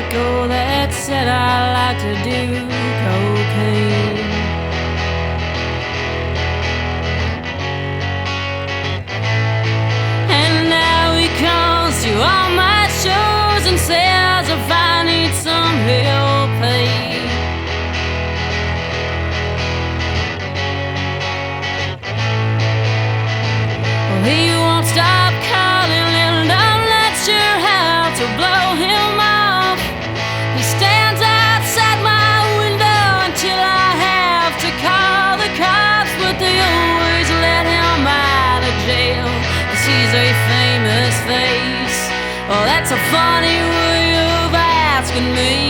psycho that said I like to do cocaine. And now he comes to all my shows and says if I need some help, hey. Well, he won't stop calling and I'm not sure how to blow him off. He stands outside my window until I have to call the cops, but they always let him out of jail, 'cause he's a famous face. Oh, that's a funny way of asking me.